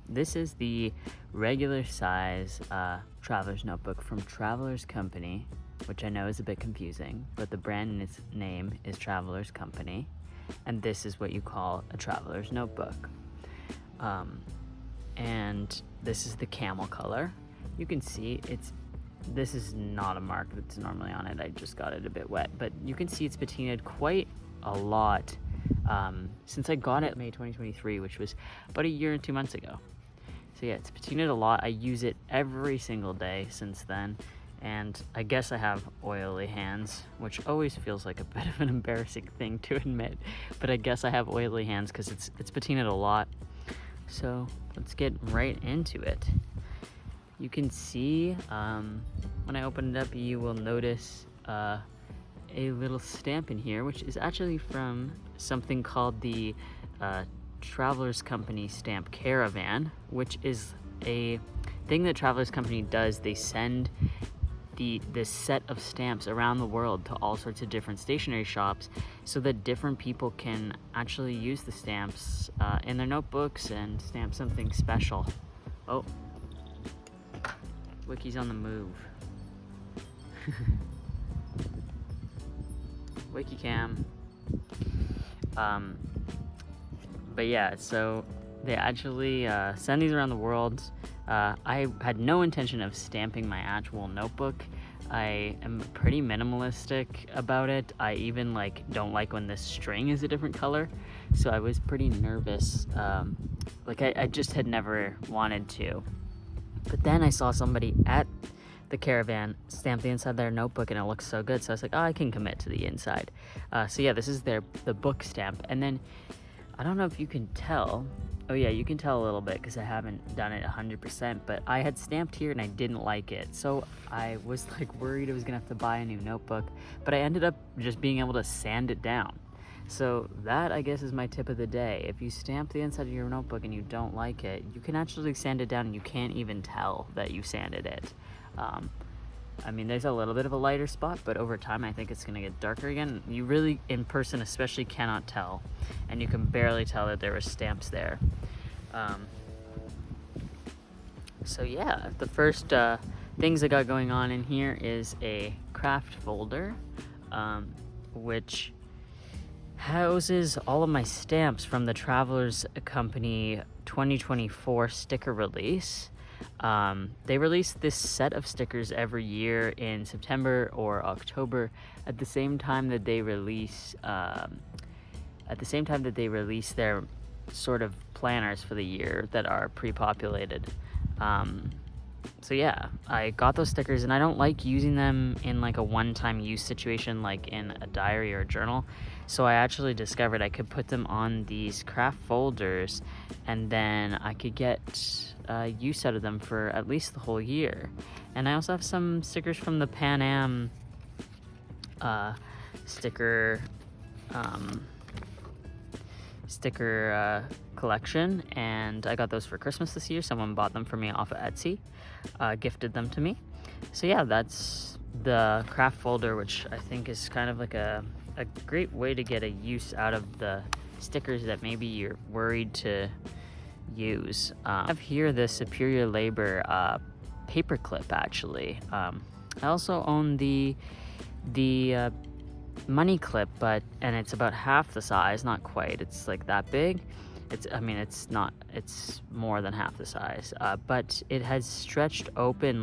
this is the regular size traveler's notebook from Traveler's Company, which I know is a bit confusing, but the brand name is Traveler's Company, and this is what you call a traveler's notebook. And this is the camel color. You can see this is not a mark that's normally on it. I just got it a bit wet, but you can see it's patinaed quite a lot since I got it May 2023, which was about a year and 2 months ago. So yeah, it's patinaed a lot. I use it every single day since then, and I guess I have oily hands, which always feels like a bit of an embarrassing thing to admit, but I guess I have oily hands because it's patinaed a lot. So let's get right into it. You can see when I open it up, you will notice a little stamp in here, which is actually from something called the Traveler's Company Stamp Caravan, which is a thing that Traveler's Company does. They send this set of stamps around the world to all sorts of different stationery shops so that different people can actually use the stamps in their notebooks and stamp something special. Oh, Wiki's on the move. Wikicam. But yeah, so they actually send these around the world. I had no intention of stamping my actual notebook. I am pretty minimalistic about it. I even don't like when this string is a different color, so I was pretty nervous. I just had never wanted to. But then I saw somebody at the Caravan stamp the inside of their notebook, and it looks so good, so I was like, oh, I can commit to the inside. So yeah, this is the book stamp. And then I don't know if you can tell. Oh yeah, you can tell a little bit because I haven't done it 100%, but I had stamped here and I didn't like it. So I was worried I was gonna have to buy a new notebook, but I ended up just being able to sand it down. So that, I guess, is my tip of the day. If you stamp the inside of your notebook and you don't like it, you can actually sand it down and you can't even tell that you sanded it. I mean, there's a little bit of a lighter spot, but over time I think it's going to get darker again. You really, in person especially, cannot tell, and you can barely tell that there were stamps there. So yeah, the first things I got going on in here is a craft folder, which houses all of my stamps from the Traveler's Company 2024 sticker release. They release this set of stickers every year in September or October at the same time that they release their sort of planners for the year that are pre-populated. So yeah, I got those stickers, and I don't like using them in a one-time use situation like in a diary or a journal. So I actually discovered I could put them on these craft folders, and then I could get use out of them for at least the whole year. And I also have some stickers from the Pan Am sticker collection, and I got those for Christmas this year. Someone bought them for me off of Etsy, gifted them to me. So yeah, that's the craft folder, which I think is kind of a great way to get a use out of the stickers that maybe you're worried to use. I have here the Superior Labor paper clip, actually. I also own the money clip, and it's about half the size, not quite, it's that big. It's more than half the size, but it has stretched open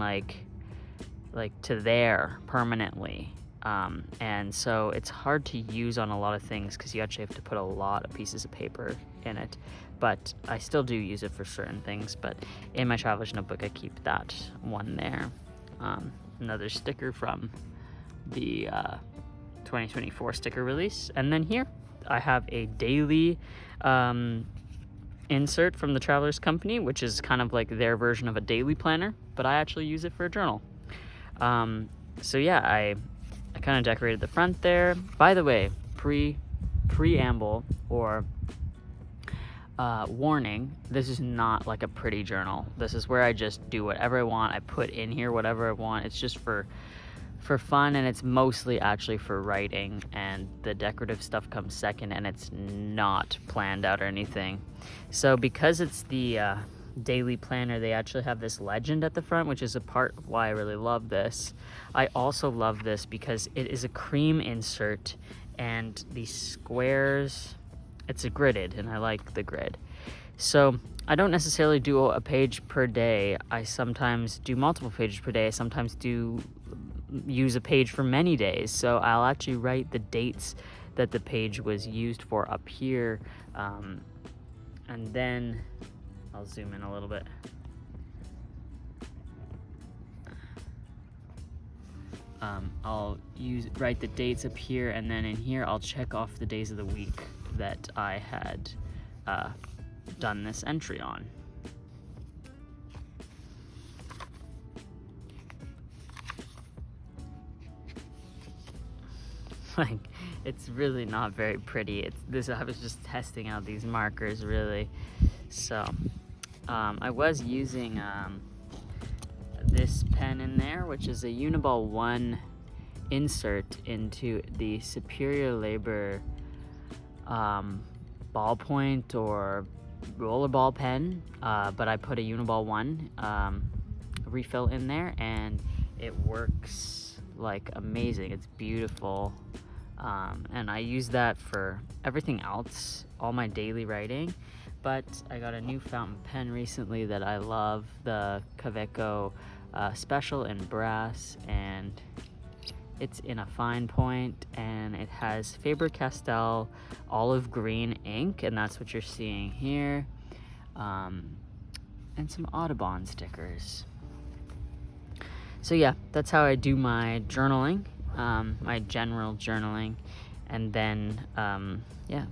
to there permanently, and so it's hard to use on a lot of things because you actually have to put a lot of pieces of paper in it. But I still do use it for certain things. But in my traveler's notebook, I keep that one there. Another sticker from the 2024 sticker release. And then here I have a daily insert from the Traveler's Company, which is kind of like their version of a daily planner, but I actually use it for a journal. So yeah, I kind of decorated the front there. By the way, preamble or warning, this is not like a pretty journal. This is where I just do whatever I want. I put in here whatever I want. It's just for fun, and it's mostly actually for writing, and the decorative stuff comes second, and it's not planned out or anything. So because it's the daily planner, they actually have this legend at the front, which is a part of why I really love this. I also love this because it is a cream insert, and the squares, it's a gridded, and I like the grid. So I don't necessarily do a page per day. I sometimes do multiple pages per day. I sometimes do use a page for many days. So I'll actually write the dates that the page was used for up here. And then I'll zoom in a little bit. I'll write the dates up here, and then in here I'll check off the days of the week that I had done this entry on. Like, it's really not very pretty. I was just testing out these markers, really. So I was using this pen in there, which is a Uniball 1 insert into the Superior Labor ballpoint or rollerball pen, but I put a Uniball 1 refill in there, and it works like amazing. It's beautiful, and I use that for everything else, all my daily writing. But I got a new fountain pen recently that I love, the Kaweco Special in brass, and it's in a fine point, and it has Faber-Castell olive green ink, and that's what you're seeing here, and some Audubon stickers. So yeah, that's how I do my journaling, my general journaling, and then yeah,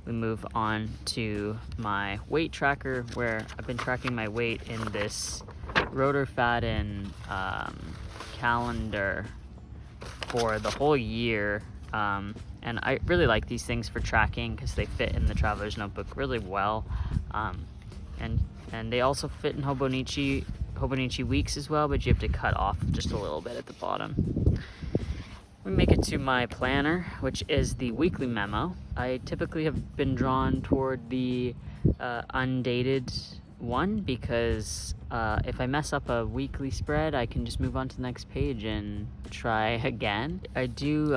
we move on to my weight tracker, where I've been tracking my weight in this Rotor-Faden calendar for the whole year, and I really like these things for tracking because they fit in the Traveler's Notebook really well, and they also fit in Hobonichi weeks as well, but you have to cut off just a little bit at the bottom. We make it to my planner, which is the weekly memo. I typically have been drawn toward the undated one because if I mess up a weekly spread, I can just move on to the next page and try again. I do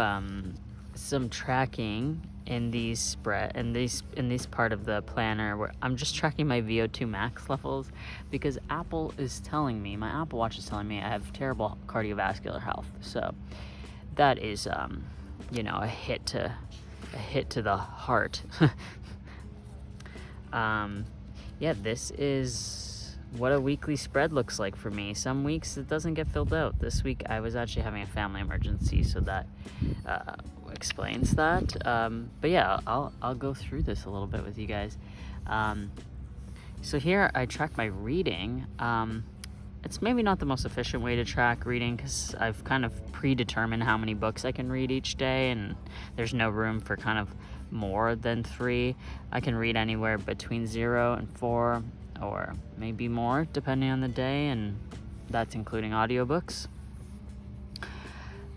some tracking in these in this part of the planner where I'm just tracking my VO2 max levels, because Apple is telling me, my Apple Watch is telling me I have terrible cardiovascular health. So that is you know, a hit to the heart. Yeah, this is what a weekly spread looks like for me. Some weeks it doesn't get filled out. This week I was actually having a family emergency, so that explains that. But yeah, I'll go through this a little bit with you guys. So here I track my reading. It's maybe not the most efficient way to track reading because I've kind of predetermined how many books I can read each day, and there's no room for kind of more than 3. I can read anywhere between 0 and 4, or maybe more depending on the day, and that's including audiobooks.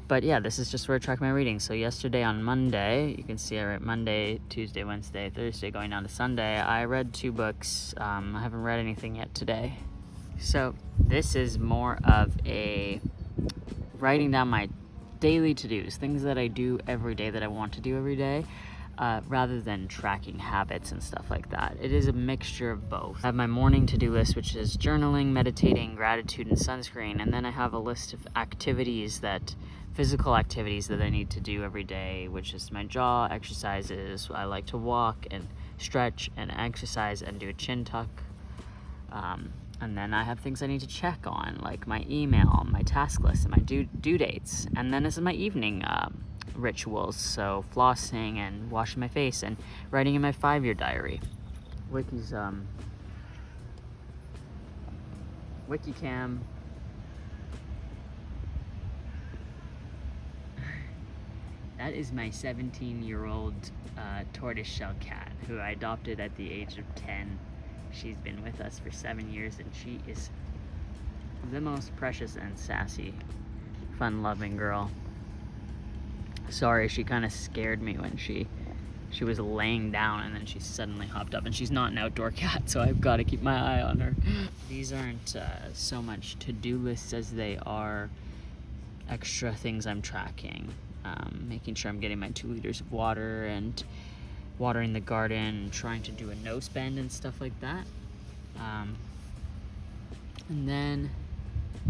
But yeah, this is just where I track my reading. So yesterday on Monday, you can see I read Monday, Tuesday, Wednesday, Thursday, going down to Sunday. I read 2 books. I haven't read anything yet today. So this is more of a writing down my daily to-dos, things that I do every day that I want to do every day, rather than tracking habits and stuff like that. It is a mixture of both. I have my morning to-do list, which is journaling, meditating, gratitude, and sunscreen, and then I have a list of physical activities that I need to do every day, which is my jaw exercises. I like to walk and stretch and exercise and do a chin tuck. And then I have things I need to check on, like my email, my task list, and my due dates. And then this is my evening rituals, so flossing and washing my face and writing in my 5-year diary. Wiki's Wikicam. That is my 17-year-old tortoiseshell cat, who I adopted at the age of 10. She's been with us for 7 years, and she is the most precious and sassy, fun-loving girl. Sorry, she kind of scared me when she She was laying down and then she suddenly hopped up, and she's not an outdoor cat, so I've got to keep my eye on her. These aren't so much to-do lists as they are extra things I'm tracking. Making sure I'm getting my 2 liters of water and watering the garden and trying to do a no spend and stuff like that. And then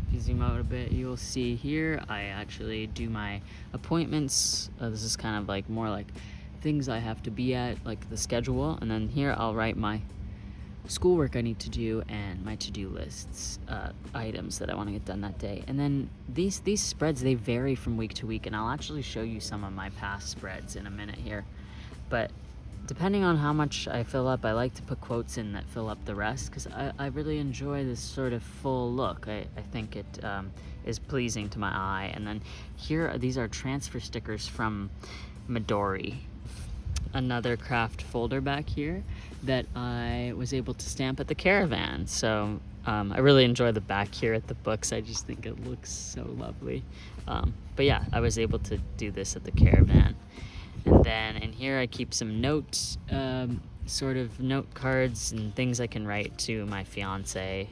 if you zoom out a bit, you'll see here I actually do my appointments. This is kind of like more like things I have to be at, like the schedule, and then here I'll write my schoolwork I need to do and my to-do lists, items that I want to get done that day. And then these spreads, they vary from week to week, and I'll actually show you some of my past spreads in a minute here. But depending on how much I fill up, I like to put quotes in that fill up the rest, because I really enjoy this sort of full look. I think it is pleasing to my eye. And then here, these are transfer stickers from Midori. Another craft folder back here that I was able to stamp at the caravan. So I really enjoy the back here at the books. I just think it looks so lovely. But yeah, I was able to do this at the caravan. And then in here I keep some notes, sort of note cards and things I can write to my fiance.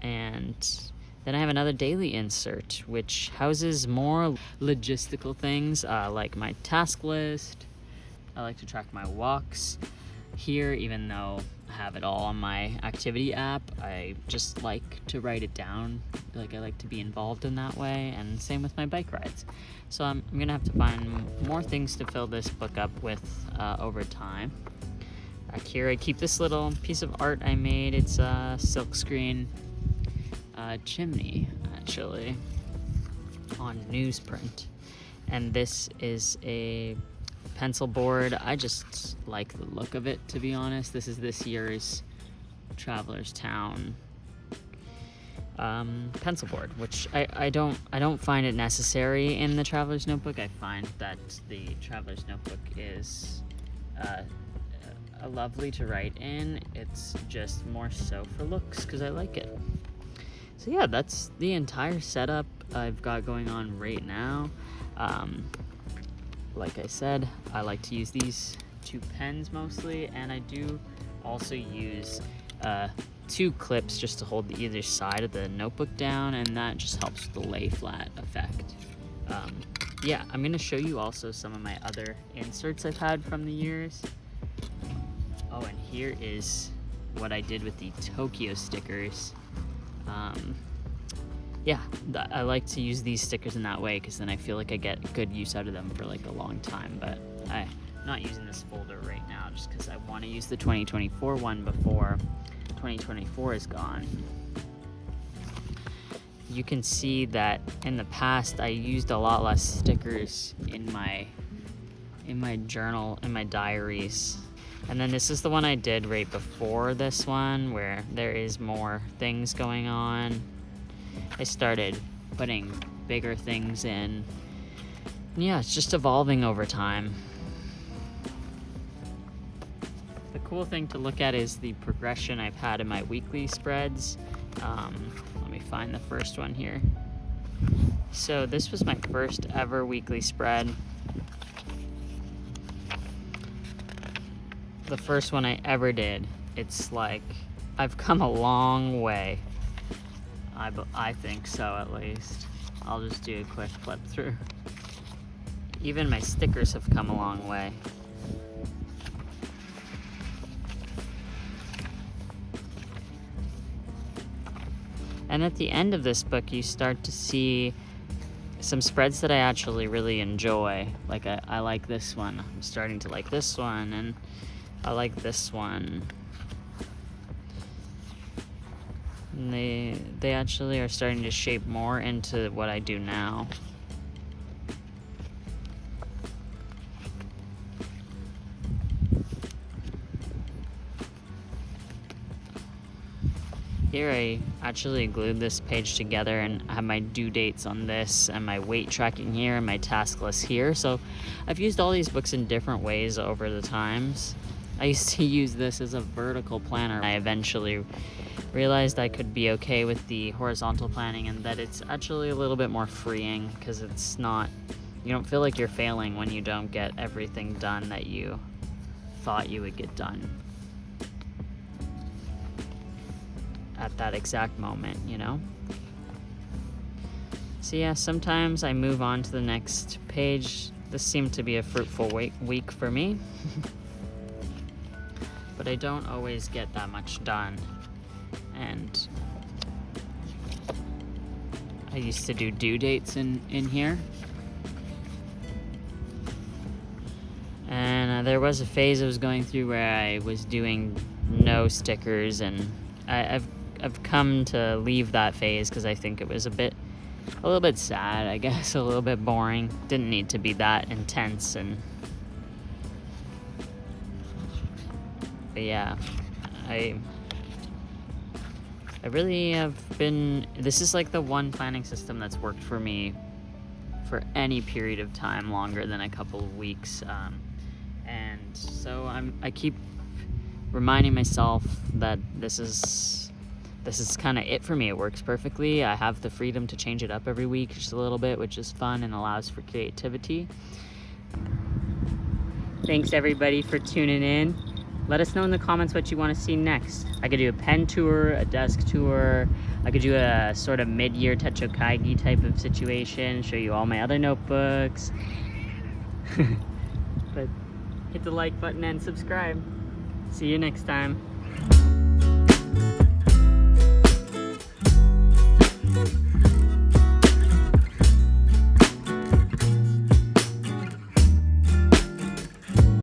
And then I have another daily insert, which houses more logistical things, like my task list. I like to track my walks here, even though I have it all on my activity app. I just like to write it down. Like, I like to be involved in that way, and same with my bike rides. So I'm gonna have to find more things to fill this book up with over time. Back here I keep this little piece of art I made. It's a silkscreen chimney, actually, on newsprint. And this is a pencil board. I just like the look of it, to be honest. This is this year's Traveler's Town pencil board, which I don't find it necessary in the Traveler's Notebook. I find that the Traveler's Notebook is lovely to write in. It's just more so for looks, because I like it. So yeah, that's the entire setup I've got going on right now. Like I said, I like to use these 2 pens mostly, and I do also use 2 clips just to hold either side of the notebook down, and that just helps with the lay flat effect. Yeah, I'm gonna show you also some of my other inserts I've had from the years. Oh, and here is what I did with the Tokyo stickers. Yeah, I like to use these stickers in that way, because then I feel like I get good use out of them for like a long time. But I'm not using this folder right now just because I want to use the 2024 one before 2024 is gone. You can see that in the past I used a lot less stickers in my journal, in my diaries. And then this is the one I did right before this one, where there is more things going on. I started putting bigger things in. Yeah, it's just evolving over time. The cool thing to look at is the progression I've had in my weekly spreads. Let me find the first one here. So this was my first ever weekly spread. The first one I ever did. It's like, I've come a long way. I think so, at least. I'll just do a quick flip through. Even my stickers have come a long way. And at the end of this book, you start to see some spreads that I actually really enjoy. Like, I like this one. I'm starting to like this one, and I like this one. And they actually are starting to shape more into what I do now. Here I actually glued this page together and have my due dates on this, and my weight tracking here, and my task list here. So I've used all these books in different ways over the times. I used to use this as a vertical planner. I eventually realized I could be okay with the horizontal planning, and that it's actually a little bit more freeing, because it's not, You don't feel like you're failing when you don't get everything done that you thought you would get done at that exact moment, you know? So yeah, sometimes I move on to the next page. This seemed to be a fruitful week for me. But I don't always get that much done. And I used to do due dates in here. And there was a phase I was going through where I was doing no stickers, and I've come to leave that phase because I think it was a little bit sad, I guess, a little bit boring. Didn't need to be that intense. But yeah, I really have been, this is like the one planning system that's worked for me for any period of time longer than a couple of weeks. And so I keep reminding myself that this is kind of it for me. It works perfectly. I have the freedom to change it up every week just a little bit, which is fun and allows for creativity. Thanks everybody for tuning in. Let us know in the comments what you want to see next. I could do a pen tour, a desk tour. I could do a sort of mid-year Techokaigi type of situation, show you all my other notebooks. But hit the like button and subscribe. See you next time.